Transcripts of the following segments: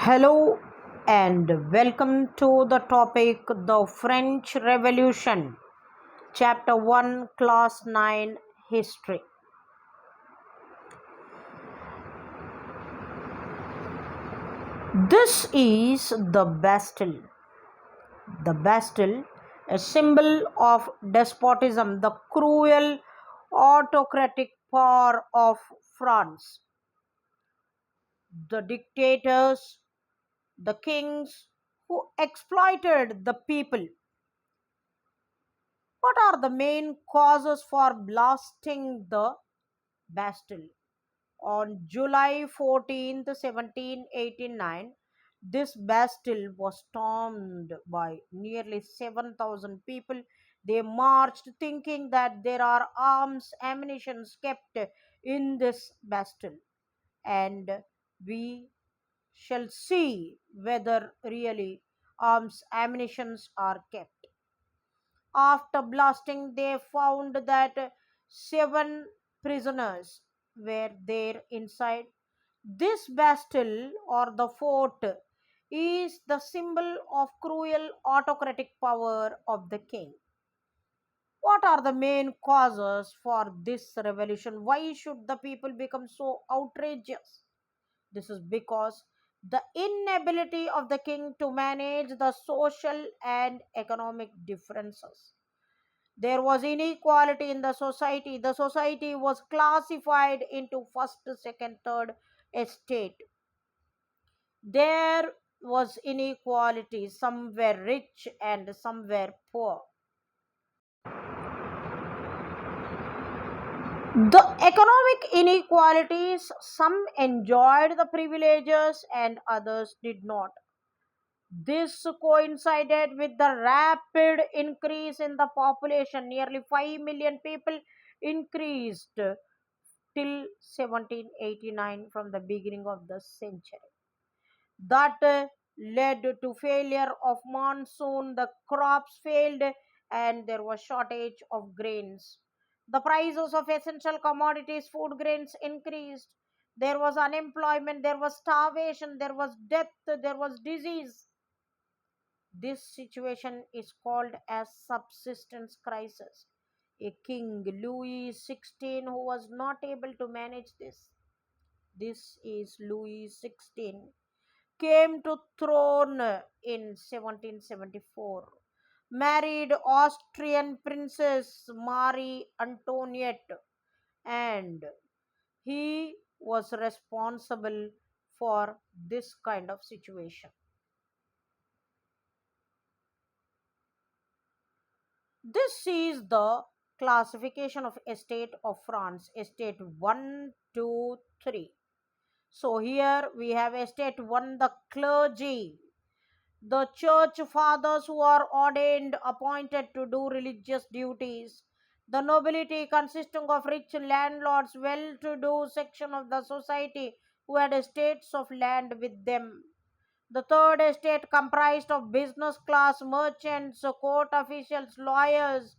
Hello and welcome to the topic The French Revolution, Chapter 1, Class 9 History. This is the Bastille. The Bastille, a symbol of despotism, the cruel autocratic power of France. The dictators, the kings who exploited the people. What are the main causes for blasting the Bastille? On July 14th, 1789, this Bastille was stormed by nearly 7,000 people. They marched thinking that there are arms, ammunitions kept in this Bastille, and we shall see whether really arms, ammunitions are kept. After blasting, they found that seven prisoners were there inside. This Bastille or the fort is the symbol of cruel autocratic power of the king. What are the main causes for this revolution? Why should the people become so outrageous? This is because the inability of the king to manage the social and economic differences. There was inequality in the society. The society was classified into first, second, third estate. There was inequality. Some were rich and some were poor. The economic inequalities, some enjoyed the privileges and others did not. This coincided with the rapid increase in the population. Nearly 5 million people increased till 1789 from the beginning of the century. That led to failure of monsoon. The crops failed and there was shortage of grains. The prices of essential commodities, food grains increased. There was unemployment, there was starvation, there was death, there was disease. This situation is called as subsistence crisis. A king, Louis XVI, who was not able to manage this. This is Louis XVI. Came to throne in 1774. Married Austrian Princess Marie Antoinette, and he was responsible for this kind of situation. This is the classification of estate of France. Estate 1, 2, 3. So here we have estate 1, the clergy, the church fathers who are ordained, appointed to do religious duties. The nobility consisting of rich landlords, well-to-do section of the society who had estates of land with them. The third estate comprised of business class, merchants, court officials, lawyers,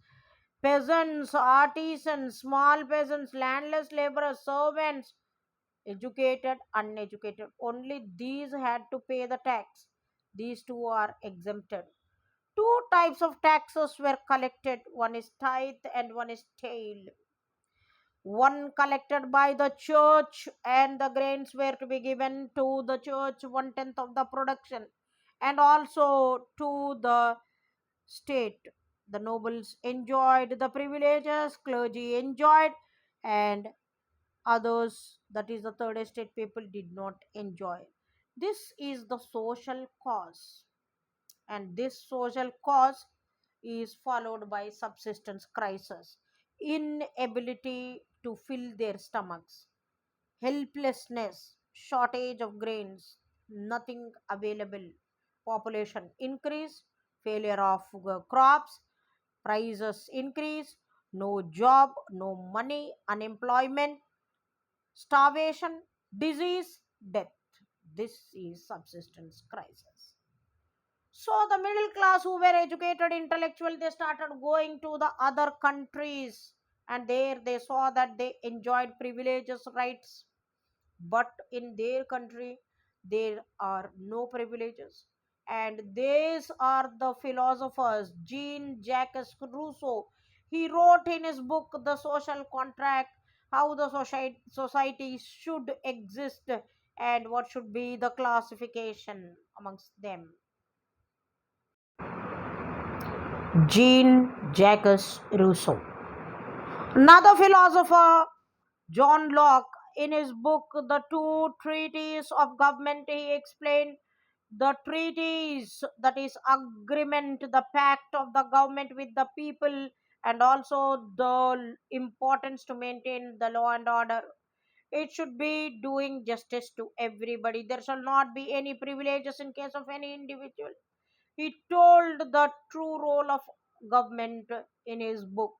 peasants, artisans, small peasants, landless laborers, servants, educated, uneducated. Only these had to pay the tax. These two are exempted. Two types of taxes were collected. One is tithe and one is taille. One collected by the church, and the grains were to be given to the church, 1/10 of the production, and also to the state. The nobles enjoyed the privileges, clergy enjoyed, and others, that is the third estate people, did not enjoy. This is the social cause, and this social cause is followed by subsistence crisis, inability to fill their stomachs, helplessness, shortage of grains, nothing available, population increase, failure of crops, prices increase, no job, no money, unemployment, starvation, disease, death. This is subsistence crisis. So the middle class who were educated, intellectual, they started going to the other countries, and there they saw that they enjoyed privileges, rights. But in their country, there are no privileges. And these are the philosophers. Jean Jacques Rousseau, he wrote in his book The Social Contract how the society should exist and what should be the classification amongst them. Jean Jacques Rousseau. Another philosopher, John Locke, in his book The Two Treaties of Government, he explained the treaties, that is agreement, the pact of the government with the people, and also the importance to maintain the law and order. It should be doing justice to everybody. There shall not be any privileges in case of any individual. He told the true role of government in his book.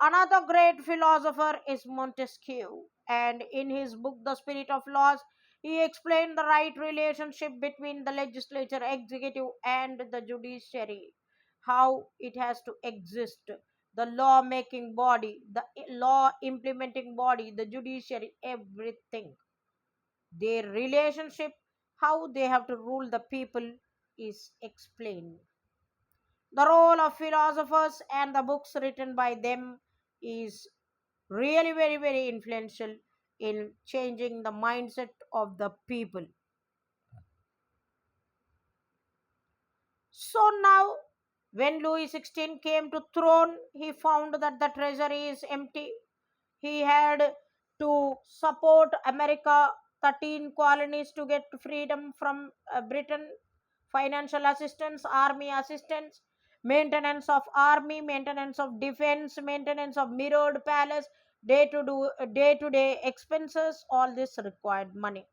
Another great philosopher is Montesquieu, and in his book The Spirit of Laws, he explained the right relationship between the legislature, executive, and the judiciary, how it has to exist. The law making body, the law implementing body, the judiciary, everything. Their relationship, how they have to rule the people, is explained. The role of philosophers and the books written by them is really very, very influential in changing the mindset of the people. So now, when Louis XVI came to throne, he found that the treasury is empty. He had to support America, 13 colonies to get freedom from Britain, financial assistance, army assistance, maintenance of army, maintenance of defense, maintenance of mirrored palace, day to day expenses. All this required money.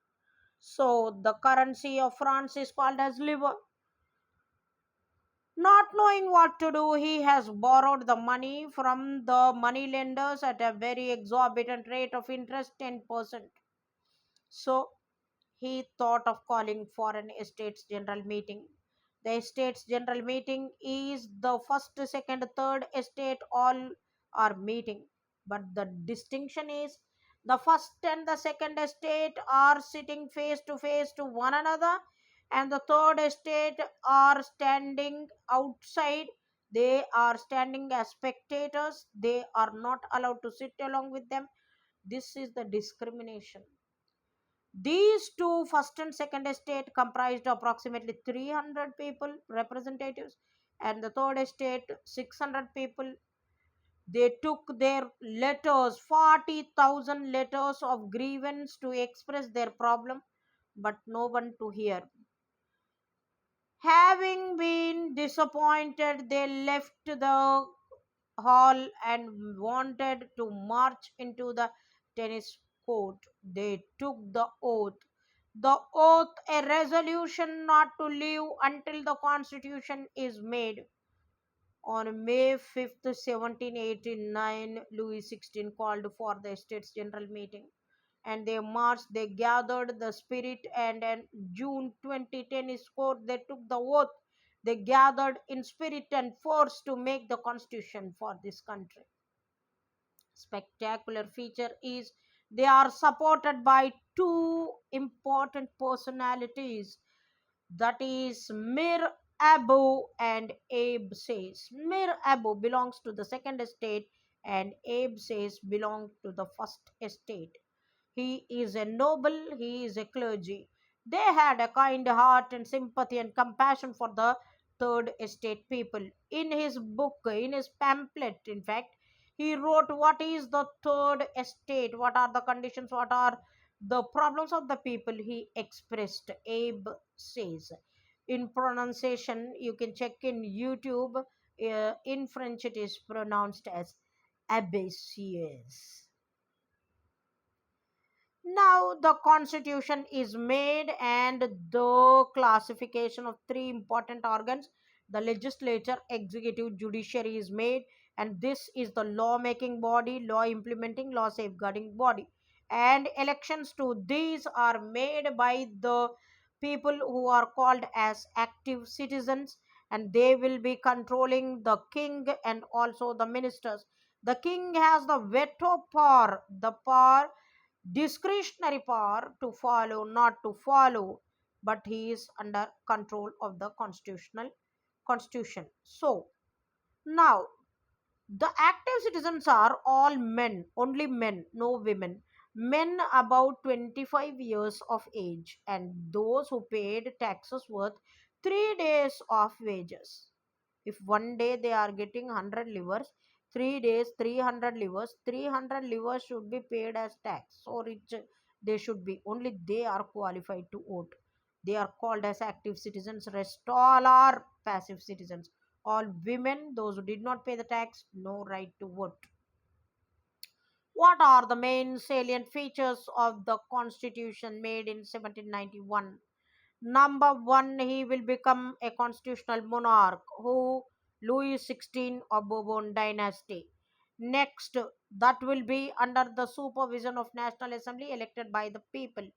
So the currency of France is called as livre. Not knowing what to do, he has borrowed the money from the money lenders at a very exorbitant rate of interest, 10%. So he thought of calling for an estates general meeting. The estates general meeting is the first, second, third estate all are meeting. But the distinction is the first and the second estate are sitting face to face to one another, and the third estate are standing outside. They are standing as spectators. They are not allowed to sit along with them. This is the discrimination. These two, first and second estate, comprised approximately 300 people, representatives, and the third estate, 600 people. They took their letters, 40,000 letters of grievance to express their problem, but no one to hear. Having been disappointed, they left the hall and wanted to march into the tennis court. They took the oath. The oath, a resolution not to leave until the constitution is made. On May 5th, 1789, Louis XVI called for the Estates General Meeting, and they marched, they gathered the spirit, and on June 2010 is court, they took the oath. They gathered in spirit and force to make the constitution for this country. Spectacular feature is they are supported by two important personalities, that is Mir Abu and Abe says. Mir Abu belongs to the second estate and Abe says belongs to the first estate. He is a noble, he is a clergy. They had a kind heart and sympathy and compassion for the third estate people. In his book, in his pamphlet, in fact, he wrote what is the third estate, what are the conditions, what are the problems of the people. He expressed. Abe says. In pronunciation, you can check in YouTube. In French, it is pronounced as abbesius. Now the constitution is made and the classification of three important organs, the legislature, executive, judiciary is made, and this is the law making body, law implementing, law safeguarding body. And elections to these are made by the people who are called as active citizens, and they will be controlling the king and also the ministers. The king has the veto power, the power discretionary power to follow, not to follow, but he is under control of the constitution. So now the active citizens are all men, only men, no women. Men about 25 years of age and those who paid taxes worth 3 days of wages. If one day they are getting 100 livers, 3 days 300 livers, 300 livers should be paid as tax. So rich they should be. Only they are qualified to vote. They are called as active citizens. Rest all are passive citizens. All women, those who did not pay the tax, no right to vote. What are the main salient features of the constitution made in 1791? Number one, he will become a constitutional monarch who Louis XVI of Bourbon dynasty. Next, that will be under the supervision of National Assembly elected by the people.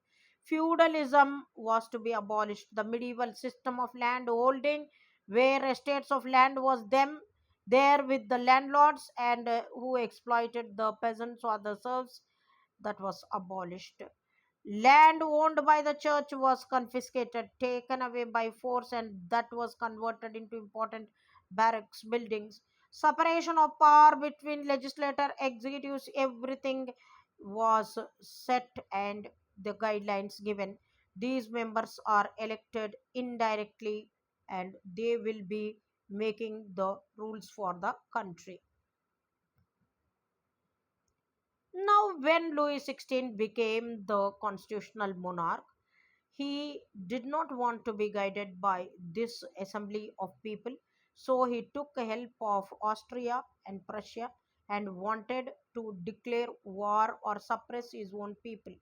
Feudalism was to be abolished. The medieval system of land holding, where estates of land was them there with the landlords and who exploited the peasants or the serfs, that was abolished. Land owned by the church was confiscated, taken away by force, and that was converted into important barracks buildings. Separation of power between legislator, executives, everything was set and the guidelines given. These members are elected indirectly and they will be making the rules for the country. Now, when Louis XVI became the constitutional monarch, he did not want to be guided by this assembly of people, so he took help of Austria and Prussia and wanted to declare war or suppress his own people.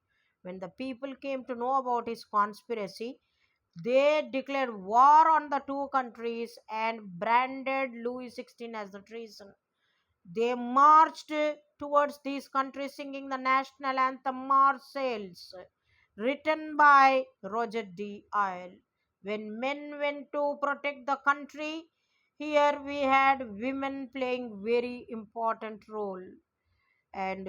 When the people came to know about his conspiracy, they declared war on the two countries and branded Louis XVI as the treason. They marched towards these countries singing the national anthem Marseilles, written by Roger D. Isle. When men went to protect the country, here we had women playing very important role, and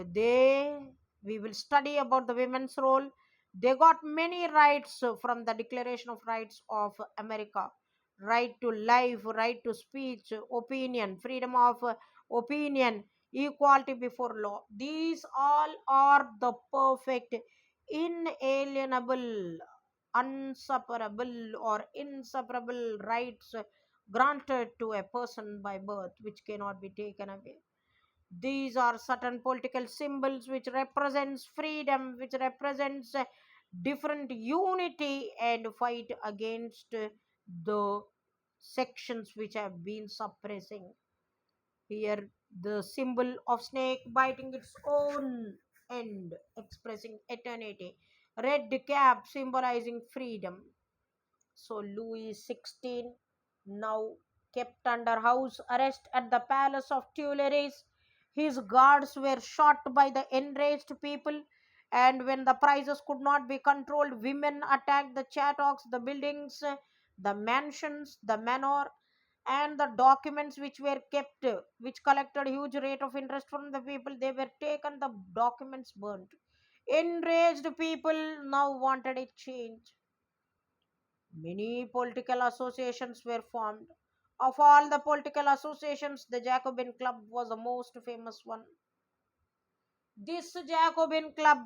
we will study about the women's role. They got many rights from the Declaration of Rights of America: right to life, right to speech, opinion, freedom of opinion, equality before law. These all are the perfect, inalienable, unseparable or inseparable rights granted to a person by birth, which cannot be taken away. These are certain political symbols which represents freedom, which represents different unity and fight against the sections which have been suppressing. Here the symbol of snake biting its own end, expressing eternity. Red cap symbolizing freedom. So Louis XVI, now kept under house arrest at the palace of Tuileries. His guards were shot by the enraged people, and when the prices could not be controlled, women attacked the chattox, the buildings, the mansions, the manor, and the documents which were kept, which collected huge rate of interest from the people. They were taken, the documents burnt. Enraged people now wanted a change. Many political associations were formed. Of all the political associations, the Jacobin Club was the most famous one. This Jacobin Club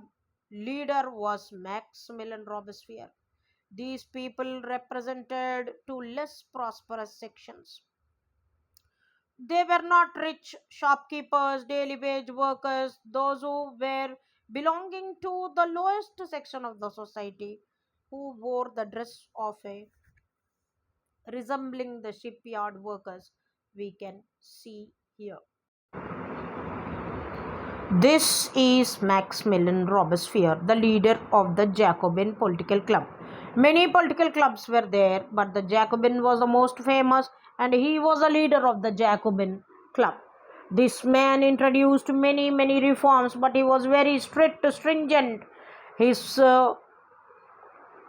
leader was Maximilian Robespierre. These people represented two less prosperous sections. They were not rich shopkeepers, daily wage workers, those who were belonging to the lowest section of the society, who wore the dress of a resembling the shipyard workers we can see here. This is Maximilian Robespierre, the leader of the Jacobin political club. Many political clubs were there, but the Jacobin was the most famous, and he was the leader of the Jacobin club. This man introduced many reforms, but he was very strict, stringent. His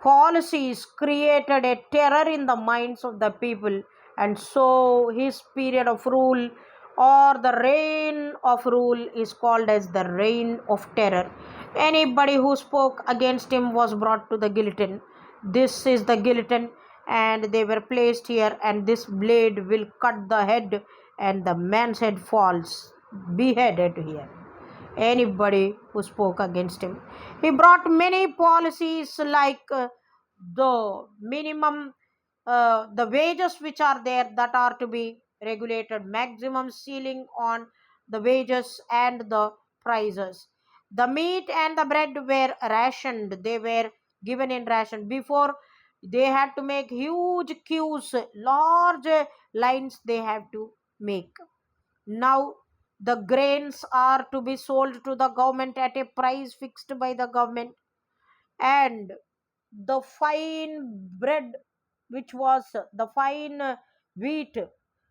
policies created a terror in the minds of the people, and so his period of rule or the reign of rule is called as the reign of terror. Anybody who spoke against him was brought to the guillotine. This is the guillotine, and they were placed here, and this blade will cut the head, and the man's head falls beheaded here. Anybody who spoke against him. He brought many policies like the minimum, the wages which are there that are to be regulated, maximum ceiling on the wages and the prices. The meat and the bread were rationed, they were given in ration. Before, they had to make huge queues, large lines they have to make. Now the grains are to be sold to the government at a price fixed by the government, and the fine bread, which was the fine wheat,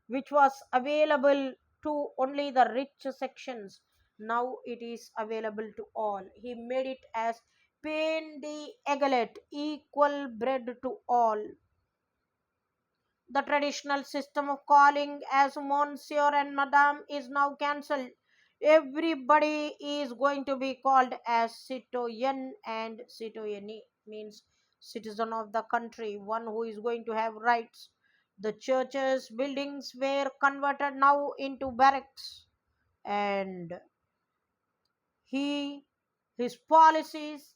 which was available to only the rich sections, now it is available to all. He made it as pain de egalite, equal bread to all. The traditional system of calling as Monsieur and Madame is now cancelled. Everybody is going to be called as citoyen and citoyenne, means citizen of the country, one who is going to have rights. The churches buildings were converted now into barracks, and he his policies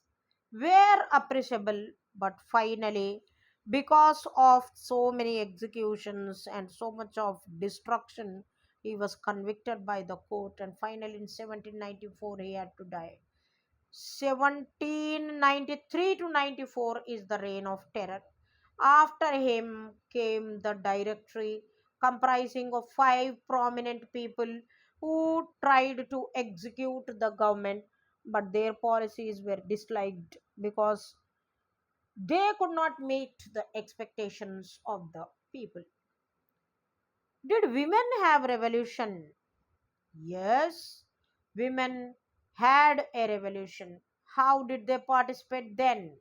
were appreciable, but finally, because of so many executions and so much of destruction, he was convicted by the court, and finally in 1794 he had to die. 1793 to 94 is the reign of terror. After him came the Directory, comprising of five prominent people who tried to execute the government, but their policies were disliked because they could not meet the expectations of the people. Did women have revolution? Yes, women had a revolution. How did they participate then?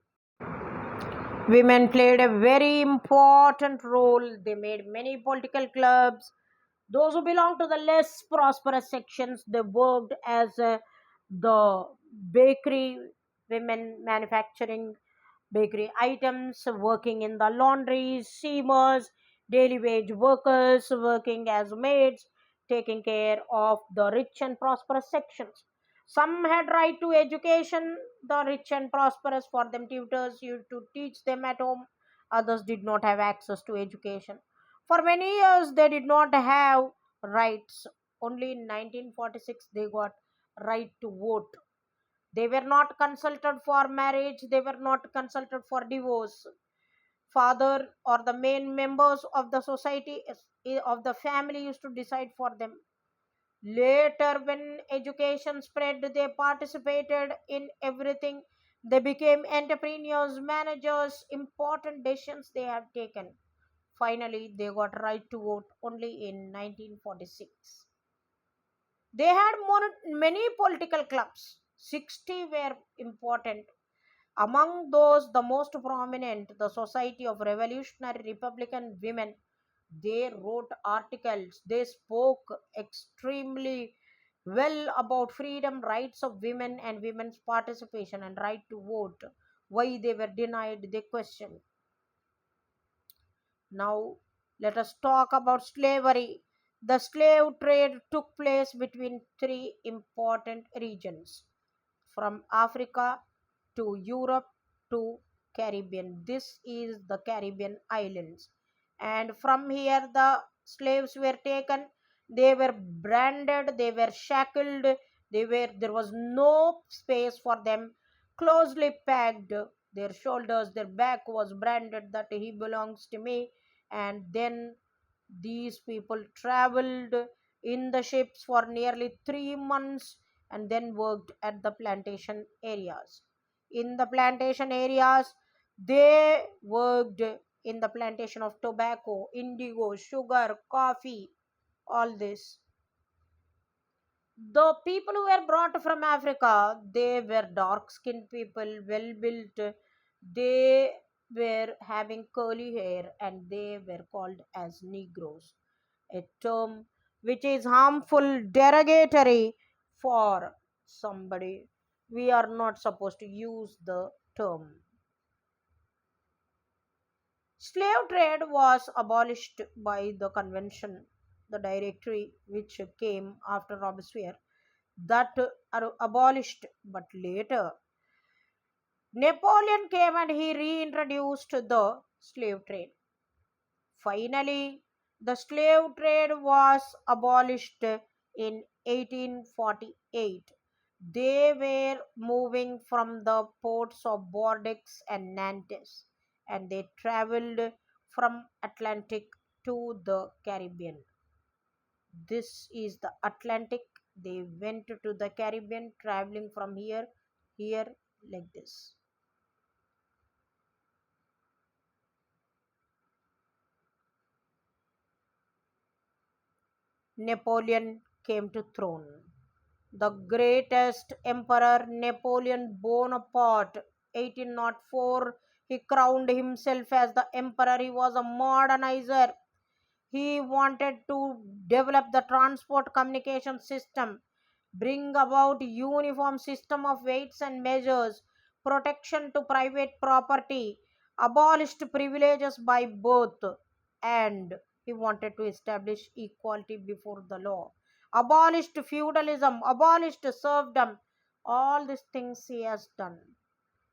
Women played a very important role. They made many political clubs. Those who belonged to the less prosperous sections, they worked as the bakery women, manufacturing bakery items, working in the laundries, seamers, daily wage workers, working as maids, taking care of the rich and prosperous sections. Some had right to education, the rich and prosperous, for them tutors used to teach them at home. Others did not have access to education. For many years, they did not have rights. Only in 1946 they got right to vote. They were not consulted for marriage, they were not consulted for divorce. Father or the main members of the society of the family used to decide for them. Later, when education spread, they participated in everything. They became entrepreneurs, managers, important decisions they have taken. Finally, they got right to vote only in 1946. They had many political clubs. 60 were important. Among those, the most prominent, the Society of Revolutionary Republican Women. They wrote articles, they spoke extremely well about freedom, rights of women, and women's participation and right to vote. Why they were denied, they questioned. Now, let us talk about slavery. The slave trade took place between three important regions, from Africa to Europe to Caribbean. This is the Caribbean islands. And from here, the slaves were taken, they were branded, they were shackled, there was no space for them, closely packed. Their shoulders, their back was branded that he belongs to me. And then these people traveled in the ships for nearly 3 months and then worked at the plantation areas. In the plantation areas, they worked in the plantation of tobacco, indigo, sugar, coffee, all this. The people who were brought from Africa, they were dark skinned people, well built. They were having curly hair and they were called as Negroes, a term which is harmful, derogatory for somebody. We are not supposed to use the term. Slave trade was abolished by the convention, the directory which came after Robespierre, that are abolished, but later Napoleon came and he reintroduced the slave trade. Finally, the slave trade was abolished in 1848. They were moving from the ports of Bordeaux and Nantes, and they traveled from Atlantic to the Caribbean. This is the Atlantic. They went to the Caribbean, traveling from here, like this. Napoleon came to throne. The greatest emperor Napoleon Bonaparte, 1804, he crowned himself as the emperor. He was a modernizer. He wanted to develop the transport communication system, bring about uniform system of weights and measures, protection to private property, abolished privileges by birth, and he wanted to establish equality before the law, abolished feudalism, abolished serfdom. All these things he has done.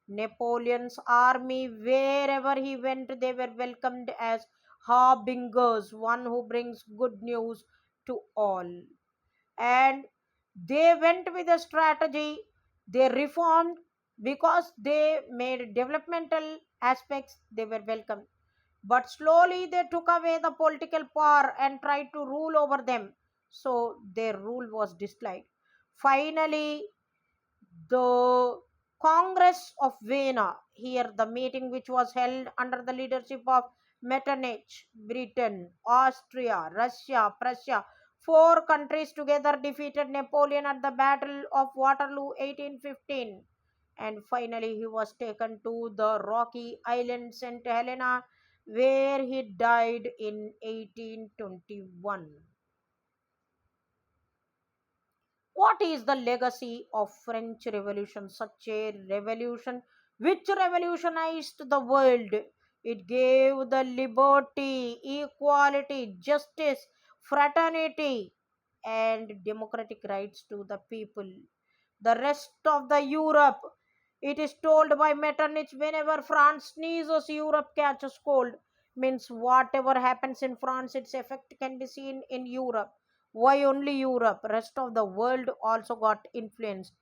Napoleon's army, wherever he went, they were welcomed as harbingers, one who brings good news to all. And they went with a strategy. They reformed because they made developmental aspects, they were welcomed. But slowly they took away the political power and tried to rule over them. So their rule was disliked. Finally, the Congress of Vienna, here the meeting which was held under the leadership of Metternich, Britain, Austria, Russia, Prussia, four countries together defeated Napoleon at the Battle of Waterloo 1815. And finally, he was taken to the rocky island St. Helena, where he died in 1821. What is the legacy of French Revolution? Such a revolution which revolutionized the world. It gave the liberty, equality, justice, fraternity, and democratic rights to the people. The rest of the Europe, it is told by Metternich, whenever France sneezes, Europe catches cold. Means whatever happens in France, its effect can be seen in Europe. Why only Europe? Rest of the world also got influenced.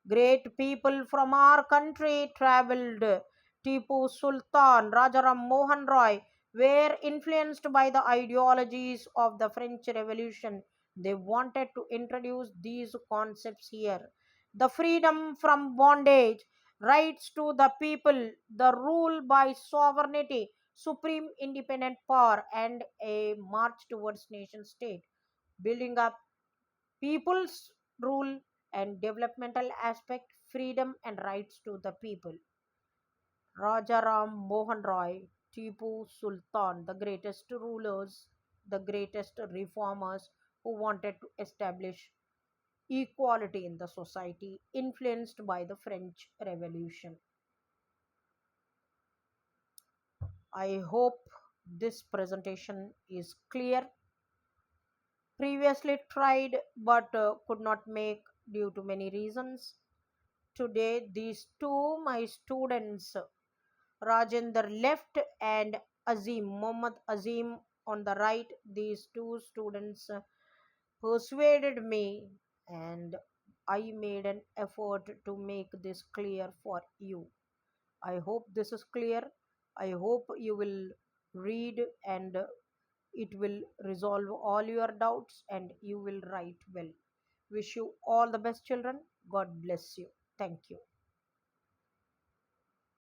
Great people from our country traveled. Tipu Sultan, Rajaram Mohan Roy were influenced by the ideologies of the French Revolution. They wanted to introduce these concepts here. The freedom from bondage, rights to the people, the rule by sovereignty, supreme independent power, and a march towards nation state, building up people's rule and developmental aspect, freedom and rights to the people. Rajaram Mohan Roy, Tipu Sultan, the greatest rulers, the greatest reformers who wanted to establish equality in the society, influenced by the French Revolution. I hope this presentation is clear. Previously tried but could not make due to many reasons. Today, these two my students, Rajender left and Azim, Muhammad Azim on the right, these two students persuaded me, and I made an effort to make this clear for you. I hope this is clear. I hope you will read and it will resolve all your doubts and you will write well. Wish you all the best, children. God bless you. Thank you.